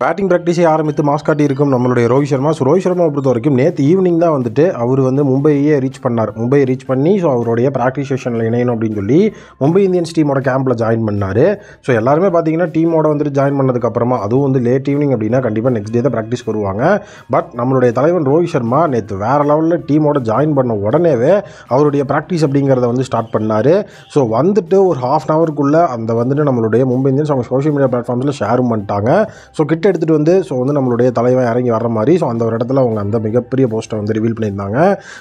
Batting ப்ராக்டிஸை ஆரம்பித்து mass காட்டியிருக்கும் நம்மளுடைய Rohit Sharma. So Rohit சர்மாவை பொறுத்த வரைக்கும் நேற்று ஈவினிங் தான் வந்துட்டு அவர் வந்து மும்பையே ரீச் பண்ணார். மும்பையை ரீச் பண்ணி ஸோ அவருடைய ப்ராக்டிஸ் செஷனில் இணையணும் அப்படின்னு சொல்லி மும்பை இந்தியன்ஸ் டீமோட கேம்பில் ஜாயின் பண்ணார். ஸோ எல்லாருமே பார்த்தீங்கன்னா டீமோட வந்துட்டு ஜாயின் பண்ணதுக்கப்புறமா அதுவும் வந்து லேட் ஈவினிங் அப்படின்னா கண்டிப்பாக நெக்ஸ்ட் டே தான் ப்ராக்டிஸ் வருவாங்க. பட் நம்மளுடைய தலைவன் ரோஹித் சர்மா நேற்று வேறு லெவலில் டீமோட ஜாயின் பண்ண உடனேவே அவருடைய ப்ராக்டிஸ் அப்படிங்கிறத வந்து ஸ்டார்ட் பண்ணார். ஸோ வந்துட்டு ஒரு ½ அன் ஹவருக்குள்ளே அந்த வந்துட்டு நம்மளுடைய மும்பை இந்தியன்ஸ் அவங்க சோஷியல் மீடியா பிளாட்ஃபார்ம்ஸில் ஷேரும் பண்ணிட்டாங்க. ஸோ கிட்ட எடுத்துகிட்டு வந்து ஸோ வந்து நம்மளுடைய தலைவன் இறங்கி வர்ற மாதிரி ஸோ அந்த ஒரு இடத்துல அவங்க அந்த மிகப்பெரிய போஸ்ட்டை வந்து ரிவீல் பண்ணியிருந்தாங்க.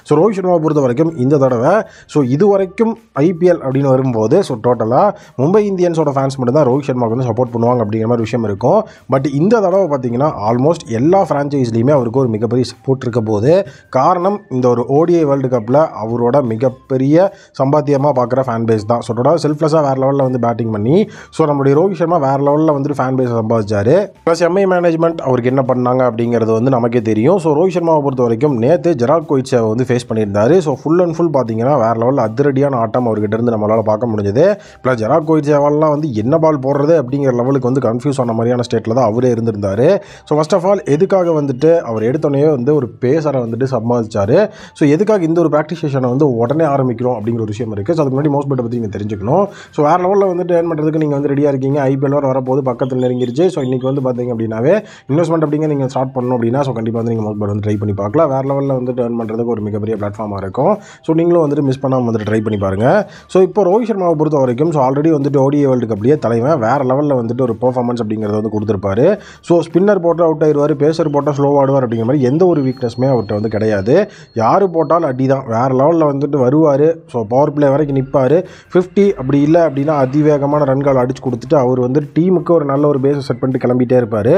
ஸோ ரோஹித் சர்மாவை பொறுத்த வரைக்கும் இந்த தடவை ஸோ இது வரைக்கும் ஐபிஎல் அப்படின்னு வரும்போது ஸோ டோட்டலாக மும்பை இந்தியன்ஸோட ஃபேன்ஸ் மட்டும் தான் ரோஹித் சர்மாவுக்கு வந்து சப்போர்ட் பண்ணுவாங்க அப்படிங்கிற மாதிரி விஷயம் இருக்கும். பட் இந்த தடவை பார்த்தீங்கன்னா ஆல்மோஸ்ட் எல்லா ஃப்ரான்ச்சைஸ்லையுமே அவருக்கு ஒரு மிகப்பெரிய சப்போர்ட் இருக்க போது. காரணம் இந்த ஒரு ஓடிஐ வேர்ல்டு கப்பில் அவரோட மிகப்பெரிய சம்பாத்தியமாக பார்க்குற ஃபேன் பேஸ் தான். ஸோ டோட்டலாக செல்ஃப்லெஸ்ஸாக வேறு லெவலில் வந்து பேட்டிங் பண்ணி ஸோ நம்மளுடைய ரோஹித் சர்மா வேறு லெவலில் வந்துட்டு ஃபேன் பேஸை சம்பாதிச்சார். ப்ளஸ் எம்ஐ மேனேஜ்மெண்ட் அவருக்கு என்ன பண்ணாங்க அப்படிங்கிறது வந்து நமக்கே தெரியும். ஸோ ரோஹித் சர்மாவை பொறுத்த வரைக்கும் நேற்று ஜெரால்ட் கோயிட்ஸை வந்து ஃபேஸ் பண்ணியிருந்தார். ஸோ ஃபுல் அண்ட் ஃபுல் பார்த்தீங்கன்னா வேறு லெவலில் அதிரடியான ஆட்டம் அவர்கிட்ட இருந்து நம்மளால் பார்க்க முடிஞ்சது. ப்ளஸ் ஜெரால்ட் கோயிட்ஸாவெல்லாம் வந்து என்ன பால் போடுறது அப்படிங்கிற லெவலுக்கு வந்து கன்ஃபியூஸ் ஆன மாதிரியான ஸ்டேட்டில் தான் அவரே இருந்திருந்தார். ஸோ ஃபர்ஸ்ட் ஆஃப் ஆல் எதுக்காக வந்துட்டு அவர் எடுத்தோடனே வந்து ஒரு பேசரை வந்துட்டு சம்பாதிச்சார். ஸோ எதுக்காக இந்த ஒரு ப்ராக்டிஸ் செஷனை வந்து உடனே ஆரம்பிக்கிறோம் அப்படிங்கிற ஒரு விஷயம் இருக்குது. ஸோ அதுக்கு முன்னாடி மோஸ்ட் பெட்டை பற்றி நீங்கள் தெரிஞ்சுக்கணும். ஸோ வேறு லெவலில் வந்துட்டு ஏர்ன் பண்ணுறதுக்கு நீங்கள் வந்து ரெடியாக இருக்கீங்க. ஐபிஎல் வரப்போது பக்கத்தில் நெருங்கிருச்சு. ஸோ இன்றைக்கி வந்து பார்த்தீங்க அப்படின்னாவே இன்வெஸ்ட்மெண்ட் அப்படிங்க நீங்கள் ஸ்டார்ட் பண்ணணும் அப்படின்னா ஸோ கண்டிப்பாக வந்து நீங்கள் மோஸ்ட் பெட் வந்து ட்ரை பண்ணி பார்க்கலாம். வேறு லெவலில் வந்து ஏர்ன் பண்ணுறதுக்கு ஒரு மிகப்பெரிய பிளாட்ஃபார்மாக இருக்கும். ஸோ நீங்களும் வந்துட்டு மிஸ் பண்ணாமல் வந்துட்டு ட்ரை பண்ணி பாருங்கள். ஸோ இப்போ ரோஹித் சர்மாவை பொறுத்த வரைக்கும் ஸோ ஆல்ரெடி வந்துட்டு ஓடிஐ வேர்ல்டு கப்லேயே தலைவன் வேறு லெவலில் வந்துட்டு ஒரு பெர்ஃபார்மன்ஸ் அப்படிங்கிறத வந்து கொடுத்துருப்பாரு. ஸோ ஸ்பின்னர் போட்டால் அவுட் ஆயிடுவார், பேசர் போட்டால் ஸ்லோ ஆடுவார் அப்படிங்கிற மாதிரி எந்த ஒரு வீக்னஸுமே அவர்கிட்ட வந்து கிடையாது. யார் போட்டாலும் அடி தான். வேறு லெவலில் வந்துட்டு வருவார். ஸோ பவர் பிளே வரைக்கும் நிற்பார். 50 அப்படி இல்லை அப்படின்னா அதிவேகமான ரன்கள் அடிச்சு கொடுத்துட்டு அவர் வந்து டீமுக்கு ஒரு நல்ல ஒரு பேஸை செட் பண்ணிட்டு கிளம்பிட்டே இருப்பார்.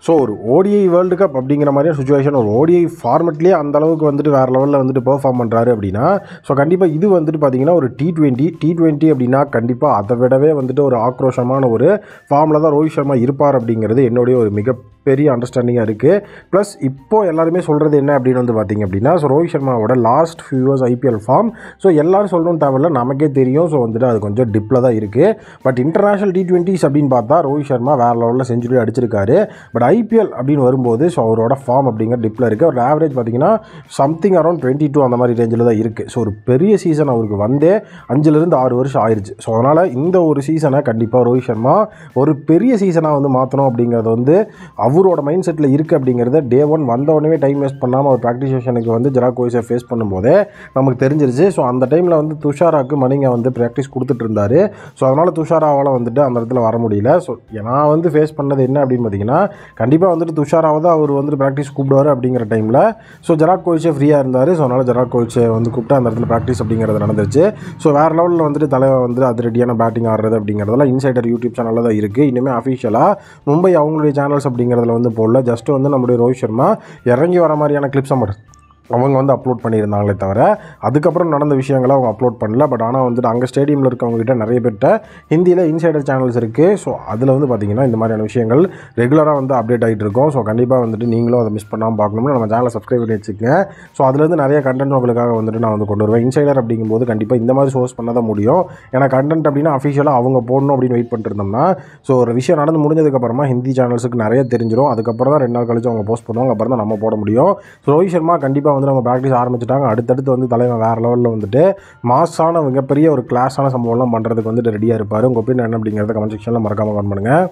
ஸோ ஒரு ஓடிஐ வேர்ல்டு கப் அப்படிங்கிற மாதிரியான சுச்சுவேஷன் ஒரு ஓடிஐ ஃபார்மெட்லேயே அந்த அளவுக்கு வந்துட்டு வேறு லெவலில் வந்துட்டு பெர்ஃபார்ம் பண்ணுறாரு அப்படின்னா ஸோ கண்டிப்பாக இது வந்துட்டு பார்த்திங்கன்னா ஒரு T20 அப்படின்னா கண்டிப்பாக அதை விடவே வந்துட்டு ஒரு ஆக்ரோஷமான ஒரு ஃபார்மில் தான் ரோஹித் சர்மா இருப்பார் அப்படிங்கிறது என்னுடைய ஒரு மிகப்பெரிய அண்டர்ஸ்டாண்டிங்காக இருக்குது. ப்ளஸ் இப்போது எல்லாருமே சொல்கிறது என்ன அப்படின்னு வந்து பார்த்திங்க அப்படின்னா ஸோ ரோஹித் சர்மாவோட last few years IPL form so எல்லோரும் சொல்லணும்னு தேவையில்ல, நமக்கே தெரியும். ஸோ வந்துட்டு அது கொஞ்சம் டிப்பில் தான் இருக்குது. பட் இன்டர்நேஷ்னல் T20s அப்படின்னு பார்த்தா ரோஹித் சர்மா வேறு லெவலில் செஞ்சுரி அடிச்சிருக்காரு. பட் ஐபிஎல் அப்படின்னு வரும்போது ஸோ அவரோட ஃபார்ம் அப்படிங்கிற டிப்பில் இருக்குது. ஒரு ஆவரேஜ் பார்த்தீங்கன்னா சம்திங் அரௌண்ட் 22 அந்த மாதிரி ரேஞ்சில் தான் இருக்குது. ஸோ ஒரு பெரிய சீசன் அவருக்கு வந்தே 5 வருஷம் ஆயிடுச்சு. ஸோ அதனால் இந்த ஒரு சீசனை கண்டிப்பாக ரோஹித் சர்மா ஒரு பெரிய சீசனாக வந்து மாற்றணும் அப்படிங்கிறது வந்து அவரோட மைண்ட் செட்டில் இருக்குது. அப்படிங்கிறத டே 1 வந்த உடனே டைம் வேஸ்ட் பண்ணாமல் அவர் ப்ராக்டிஸ் செஷனுக்கு வந்து ஜெரால்ட் கோயிட்ஸை ஃபேஸ் பண்ணும்போதே நமக்கு தெரிஞ்சிருச்சு. ஸோ அந்த டைமில் வந்து துஷாராவுக்கு மணிங்க வந்து ப்ராக்டிஸ் கொடுத்துட்டு இருந்தார். ஸோ அதனால் துஷாராவால் வந்துட்டு அந்த இடத்துல வர முடியல. ஸோ நான் வந்து ஃபேஸ் பண்ணது என்ன அப்படின்னு பார்த்தீங்கன்னா கண்டிப்பாக வந்துட்டு துஷாராவை தான் அவர் வந்துட்டு ப்ராக்டிஸ் கூப்பிடுவார் அப்படிங்கிற டைமில் ஸோ ஜெரால்ட் கோயிட்ஸே ஃப்ரீயாக இருந்தார். ஸோ அதனால் ஜெரால்ட் கோயிட்ஸை வந்து கூப்பிட்டு அந்த இடத்துல ப்ராக்டிஸ் அப்படிங்கிறது நடந்துச்சு. ஸோ வேறு லெவலில் வந்துட்டு தலைவர் வந்து அதிரடியான பேட்டிங் ஆடுறது அப்படிங்கிறதெல்லாம் இன்சைடர் யூடியூப் சேனலில் தான் இருக்குது. இனிமேல் அஃபிஷியலாக மும்பை அவங்களுடைய சேனல்ஸ் அப்படிங்கிறதுல வந்து போடல. ஜஸ்ட் வந்து நம்மளுடைய ரோஹித் சர்மா இறங்கி வர மாதிரியான கிளிப்ஸை மட்டும் அவங்க வந்து அப்லோட் பண்ணியிருந்தாங்களே தவிர அதுக்கப்புறம் நடந்த விஷயங்களை அவங்க அப்லோட் பண்ணல. பட் ஆனால் வந்துட்டு அங்கே ஸ்டேடியமில் இருக்கவங்ககிட்ட நிறைய பேர்கிட்ட ஹிந்தியில் இன்சைடர் சேனல்ஸ் இருக்குது. ஸோ அதில் வந்து பார்த்திங்கன்னா இந்த மாதிரியான விஷயங்கள் ரெகுலராக வந்து அப்டேட் ஆகிட்டு இருக்கும். ஸோ கண்டிப்பாக வந்துட்டு நீங்களும் அதை மிஸ் பண்ணாமல் பார்க்கணும்னு நம்ம சேனலை சப்ஸ்கிரைப் பண்ணி வச்சுக்கோங்க. ஸோ அதுலேருந்து நிறைய கண்டென்ட் உங்களுக்காக வந்துட்டு நான் வந்து கொண்டு வருவேன். இன்சைடர் அப்படிங்கும்போது கண்டிப்பாக இந்த மாதிரி சோர்ஸ் பண்ண தான் முடியும். ஏன்னா கண்டென்ட் அப்படின்னா அஃபிஷியலாக அவங்க போடணும் அப்படின்னு வெயிட் பண்ணிட்டு இருந்தோம்னா ஸோ ஒரு விஷயம் நடந்து முடிஞ்சதுக்கப்புறமா ஹிந்தி சேனல்ஸுக்கு நிறைய தெரிஞ்சிடும். அதுக்கப்புறம் தான் 2 நாள் கழிச்சு அவங்க போஸ்ட் பண்ணுவாங்க. அப்புறம் தான் நம்ம போட முடியும். ஸோ ரோஹித் சர்மா கண்டிப்பாக வந்து நம்ம ப்ராக்டிஸ் ஆரம்பிச்சிட்டாங்க. அடுத்தடுத்து வந்து தலைவன் வேறு லெவலில் வந்துட்டு மாஸான மிகப்பெரிய ஒரு கிளாஸான சம்பவம்லாம் பண்ணுறதுக்கு வந்துட்டு ரெடியாக இருப்பார். உங்கள் ஒப்பீனியன் என்ன அப்படிங்கிறத கமெண்ட் செக்ஷனில் மறக்காமல் கமெண்ட் பண்ணுங்கள்.